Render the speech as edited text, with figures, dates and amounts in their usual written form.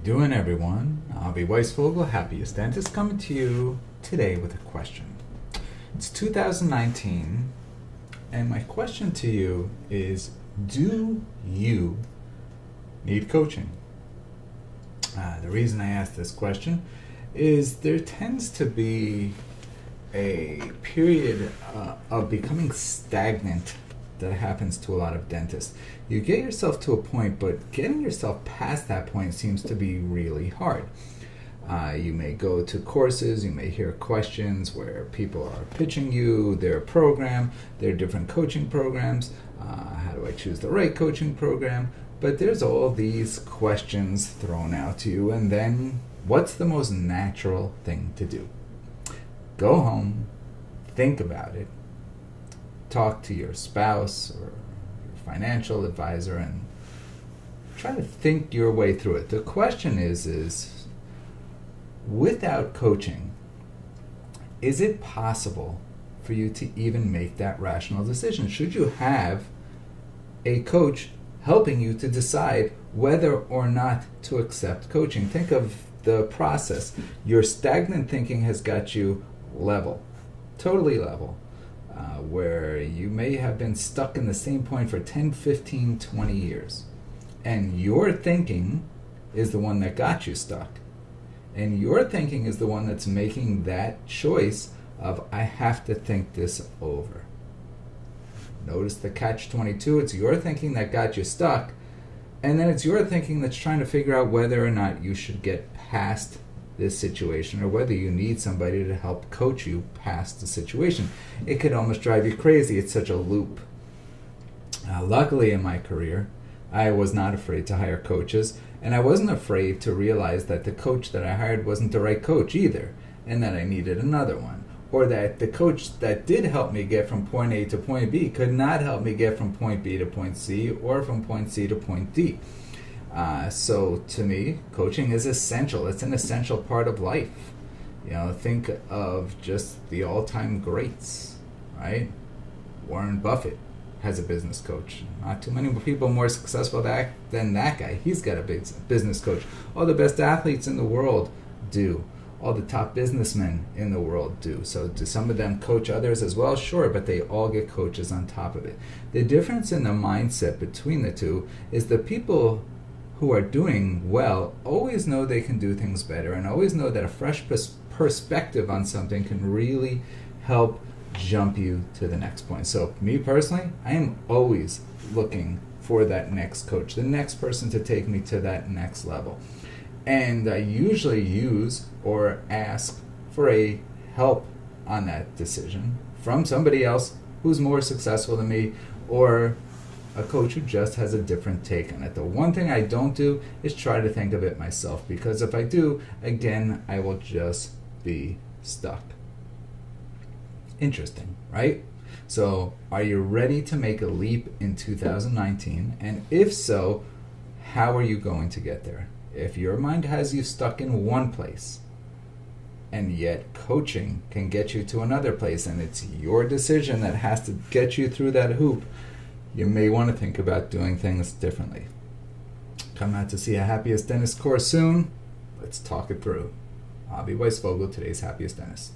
Doing, everyone? Avi Weisfogel, Happiest Dentist, coming to you today with a question. It's 2019, and my question to you is, do you need coaching? The reason I ask this question is there tends to be a period of becoming stagnant that happens to a lot of dentists. You get yourself to a point, but getting yourself past that point seems to be really hard. You may go to courses, you may hear questions where people are pitching you their program, their different coaching programs. How do I choose the right coaching program? But there's all these questions thrown out to you, and then what's the most natural thing to do? Go home, think about it, talk to your spouse or your financial advisor and try to think your way through it. The question is without coaching, is it possible for you to even make that rational decision? Should you have a coach helping you to decide whether or not to accept coaching? Think of the process. Your stagnant thinking has got you level, totally level. Where you may have been stuck in the same point for 10, 15, 20 years. And your thinking is the one that got you stuck. And your thinking is the one that's making that choice of, I have to think this over. Notice the catch-22, it's your thinking that got you stuck, and then it's your thinking that's trying to figure out whether or not you should get past this situation or whether you need somebody to help coach you past the situation. It could almost drive you crazy. It's such a loop. Luckily in my career, I was not afraid to hire coaches, and I wasn't afraid to realize that the coach that I hired wasn't the right coach either, and that I needed another one, or that the coach that did help me get from point A to point B could not help me get from point B to point C or from point C to point D. So to me, coaching is essential. It's an essential part of life. Think of just the all-time greats, right? Warren Buffett has a business coach. Not too many people more successful than that guy. He's got a big business coach. All the best athletes in the world do. All the top businessmen in the world do. So do some of them coach others as well? Sure, but they all get coaches on top of it. The difference in the mindset between the two is the people who are doing well always know they can do things better and always know that a fresh perspective on something can really help jump you to the next point. So me personally, I am always looking for that next coach, the next person to take me to that next level. And I usually use or ask for a help on that decision from somebody else who's more successful than me, or a coach who just has a different take on it. The one thing I don't do is try to think of it myself, because if I do, again, I will just be stuck. Interesting, right? So, are you ready to make a leap in 2019? And if so, how are you going to get there? If your mind has you stuck in one place, and yet coaching can get you to another place, and it's your decision that has to get you through that hoop, you may want to think about doing things differently. Come out to see a Happiest Dentist course soon. Let's talk it through. Avi Weisfogel, today's Happiest Dentist.